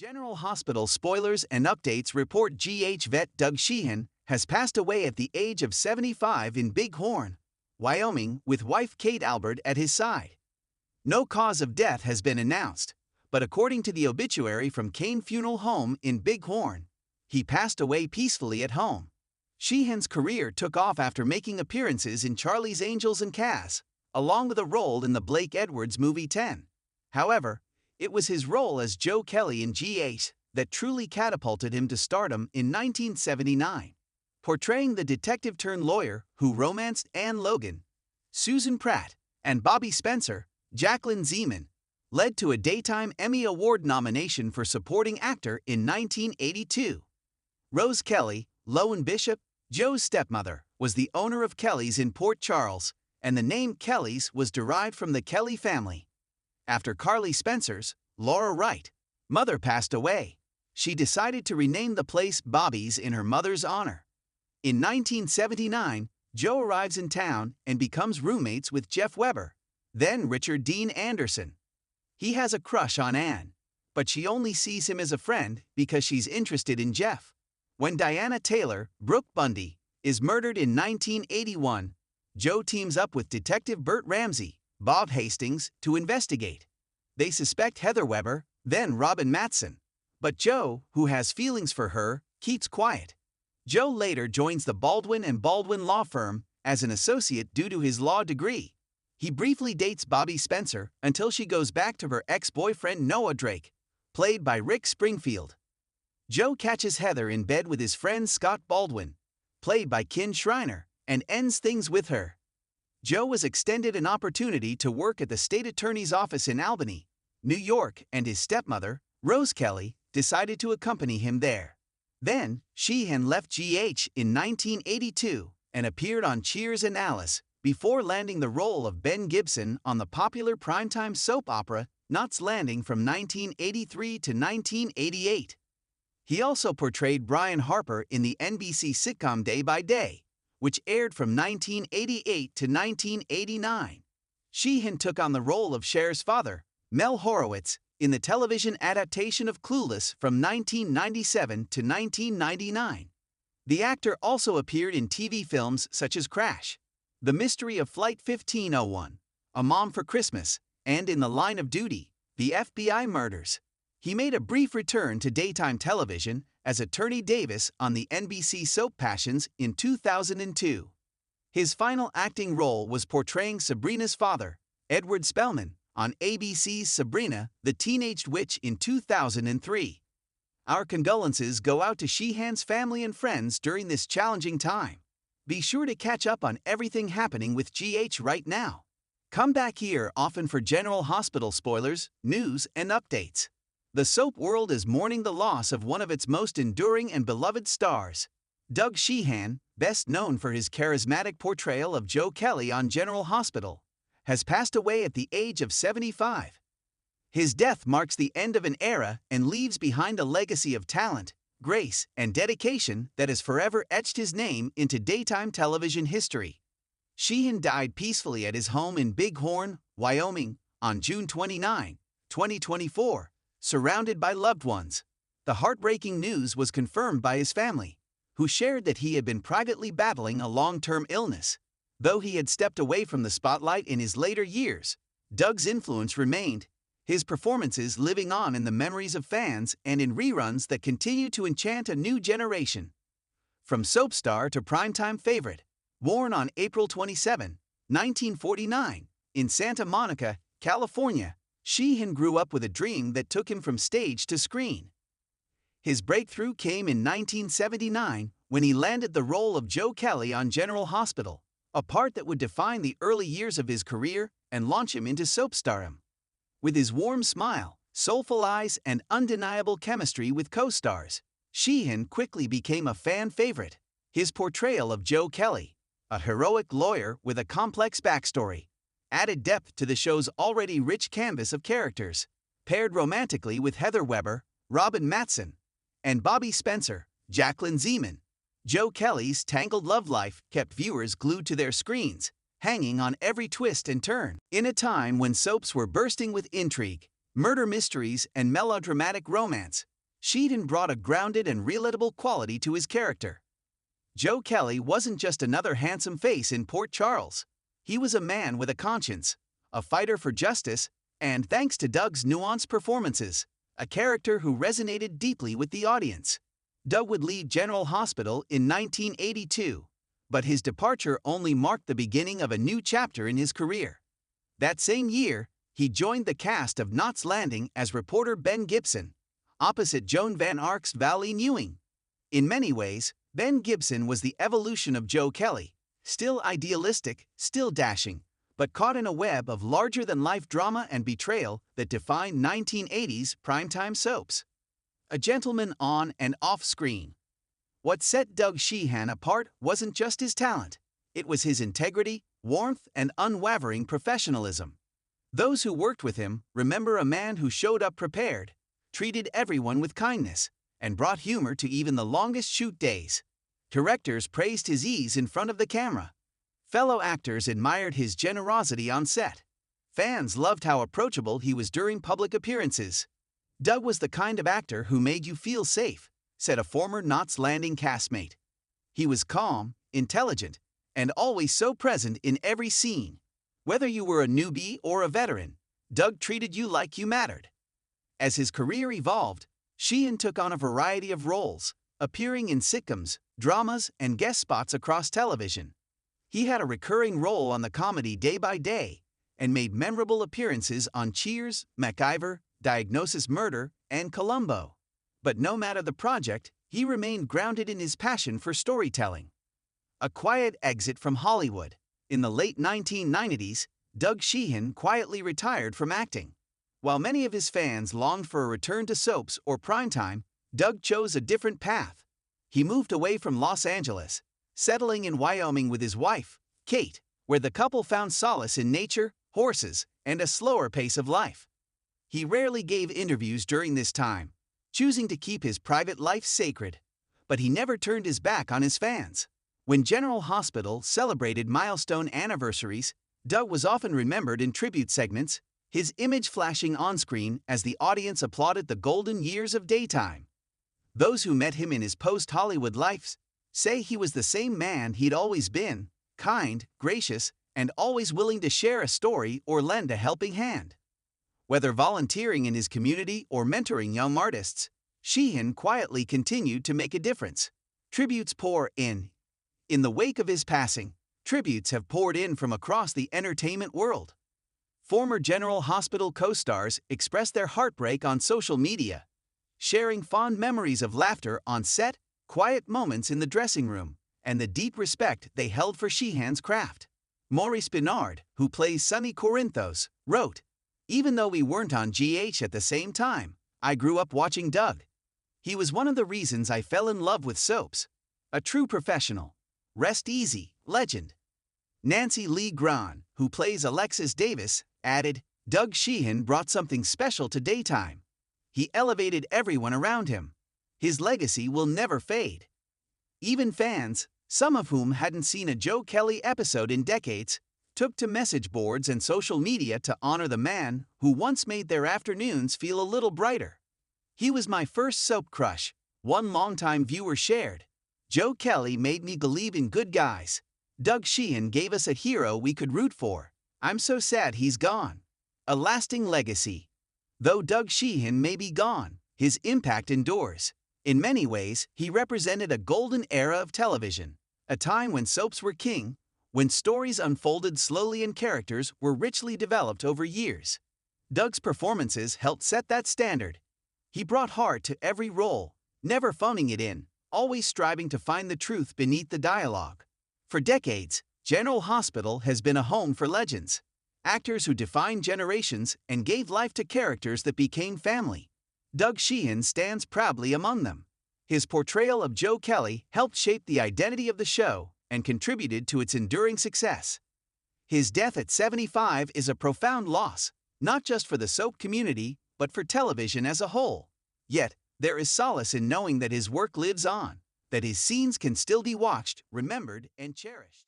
General Hospital spoilers and updates report GH vet Doug Sheehan has passed away at the age of 75 in Bighorn, Wyoming, with wife Kate Albert at his side. No cause of death has been announced, but according to the obituary from Kane Funeral Home in Bighorn, he passed away peacefully at home. Sheehan's career took off after making appearances in Charlie's Angels and Cas, along with a role in the Blake Edwards movie 10. However, it was his role as Joe Kelly in G8 that truly catapulted him to stardom in 1979. Portraying the detective-turned-lawyer who romanced Anne Logan, Susan Pratt, and Bobby Spencer, Jacqueline Zeman, led to a Daytime Emmy Award nomination for Supporting Actor in 1982. Rose Kelly, Loan Bishop, Joe's stepmother, was the owner of Kelly's in Port Charles, and the name Kelly's was derived from the Kelly family. After Carly Spencer's, Laura Wright, mother passed away, she decided to rename the place Bobby's in her mother's honor. In 1979, Joe arrives in town and becomes roommates with Jeff Weber, then Richard Dean Anderson. He has a crush on Anne, but she only sees him as a friend because she's interested in Jeff. When Diana Taylor, Brooke Bundy, is murdered in 1981, Joe teams up with Detective Burt Ramsey, Bob Hastings, to investigate. They suspect Heather Weber, then Robin Matson. But Joe, who has feelings for her, keeps quiet. Joe later joins the Baldwin & Baldwin law firm as an associate due to his law degree. He briefly dates Bobby Spencer until she goes back to her ex-boyfriend Noah Drake, played by Rick Springfield. Joe catches Heather in bed with his friend Scott Baldwin, played by Ken Schreiner, and ends things with her. Joe was extended an opportunity to work at the state attorney's office in Albany, New York, and his stepmother, Rose Kelly, decided to accompany him there. Then, Sheehan left GH in 1982 and appeared on Cheers and Alice, before landing the role of Ben Gibson on the popular primetime soap opera Knots Landing from 1983 to 1988. He also portrayed Brian Harper in the NBC sitcom Day by Day, which aired from 1988 to 1989. Sheehan took on the role of Cher's father, Mel Horowitz, in the television adaptation of Clueless from 1997 to 1999. The actor also appeared in TV films such as Crash, The Mystery of Flight 1501, A Mom for Christmas, and in The Line of Duty, The FBI Murders. He made a brief return to daytime television as Attorney Davis on the NBC soap Passions in 2002. His final acting role was portraying Sabrina's father, Edward Spellman, on ABC's Sabrina, the Teenaged Witch in 2003. Our condolences go out to Sheehan's family and friends during this challenging time. Be sure to catch up on everything happening with GH right now. Come back here often for General Hospital spoilers, news, and updates. The soap world is mourning the loss of one of its most enduring and beloved stars. Doug Sheehan, best known for his charismatic portrayal of Joe Kelly on General Hospital, has passed away at the age of 75. His death marks the end of an era and leaves behind a legacy of talent, grace, and dedication that has forever etched his name into daytime television history. Sheehan died peacefully at his home in Bighorn, Wyoming, on June 29, 2024. Surrounded by loved ones. The heartbreaking news was confirmed by his family, who shared that he had been privately battling a long-term illness. Though he had stepped away from the spotlight in his later years, Doug's influence remained, his performances living on in the memories of fans and in reruns that continue to enchant a new generation. From soap star to primetime favorite, born on April 27, 1949, in Santa Monica, California, Sheehan grew up with a dream that took him from stage to screen. His breakthrough came in 1979 when he landed the role of Joe Kelly on General Hospital, a part that would define the early years of his career and launch him into soap stardom. With his warm smile, soulful eyes, and undeniable chemistry with co-stars, Sheehan quickly became a fan favorite. His portrayal of Joe Kelly, a heroic lawyer with a complex backstory, added depth to the show's already rich canvas of characters. Paired romantically with Heather Weber, Robin Matson, and Bobby Spencer, Jacqueline Zeman, Joe Kelly's tangled love life kept viewers glued to their screens, hanging on every twist and turn. In a time when soaps were bursting with intrigue, murder mysteries, and melodramatic romance, Sheehan brought a grounded and relatable quality to his character. Joe Kelly wasn't just another handsome face in Port Charles. He was a man with a conscience, a fighter for justice, and thanks to Doug's nuanced performances, a character who resonated deeply with the audience. Doug would leave General Hospital in 1982, but his departure only marked the beginning of a new chapter in his career. That same year, he joined the cast of Knots Landing as reporter Ben Gibson, opposite Joan Van Ark's Valley Ewing. In many ways, Ben Gibson was the evolution of Joe Kelly, still idealistic, still dashing, but caught in a web of larger-than-life drama and betrayal that defined 1980s primetime soaps. A gentleman on and off screen. What set Doug Sheehan apart wasn't just his talent, it was his integrity, warmth, and unwavering professionalism. Those who worked with him remember a man who showed up prepared, treated everyone with kindness, and brought humor to even the longest shoot days. Directors praised his ease in front of the camera. Fellow actors admired his generosity on set. Fans loved how approachable he was during public appearances. Doug was the kind of actor who made you feel safe, said a former Knots Landing castmate. He was calm, intelligent, and always so present in every scene. Whether you were a newbie or a veteran, Doug treated you like you mattered. As his career evolved, Sheehan took on a variety of roles, appearing in sitcoms, dramas, and guest spots across television. He had a recurring role on the comedy Day by Day and made memorable appearances on Cheers, MacIver, Diagnosis Murder, and Columbo. But no matter the project, he remained grounded in his passion for storytelling. A quiet exit from Hollywood. In the late 1990s, Doug Sheehan quietly retired from acting. While many of his fans longed for a return to soaps or primetime, Doug chose a different path. He moved away from Los Angeles, settling in Wyoming with his wife, Kate, where the couple found solace in nature, horses, and a slower pace of life. He rarely gave interviews during this time, choosing to keep his private life sacred. But he never turned his back on his fans. When General Hospital celebrated milestone anniversaries, Doug was often remembered in tribute segments, his image flashing on-screen as the audience applauded the golden years of daytime. Those who met him in his post-Hollywood life say he was the same man he'd always been, kind, gracious, and always willing to share a story or lend a helping hand. Whether volunteering in his community or mentoring young artists, Sheehan quietly continued to make a difference. Tributes pour in. In the wake of his passing, tributes have poured in from across the entertainment world. Former General Hospital co-stars expressed their heartbreak on social media, sharing fond memories of laughter on set, quiet moments in the dressing room, and the deep respect they held for Sheehan's craft. Maurice Benard, who plays Sonny Corinthos, wrote, "Even though we weren't on GH at the same time, I grew up watching Doug. He was one of the reasons I fell in love with soaps. A true professional. Rest easy, legend." Nancy Lee Grahn, who plays Alexis Davis, added, "Doug Sheehan brought something special to daytime. He elevated everyone around him. His legacy will never fade." Even fans, some of whom hadn't seen a Joe Kelly episode in decades, took to message boards and social media to honor the man who once made their afternoons feel a little brighter. "He was my first soap crush," one longtime viewer shared. "Joe Kelly made me believe in good guys. Doug Sheehan gave us a hero we could root for. I'm so sad he's gone." A lasting legacy. Though Doug Sheehan may be gone, his impact endures. In many ways, he represented a golden era of television, a time when soaps were king, when stories unfolded slowly and characters were richly developed over years. Doug's performances helped set that standard. He brought heart to every role, never phoning it in, always striving to find the truth beneath the dialogue. For decades, General Hospital has been a home for legends, actors who defined generations and gave life to characters that became family. Doug Sheehan stands proudly among them. His portrayal of Joe Kelly helped shape the identity of the show and contributed to its enduring success. His death at 75 is a profound loss, not just for the soap community, but for television as a whole. Yet, there is solace in knowing that his work lives on, that his scenes can still be watched, remembered, and cherished.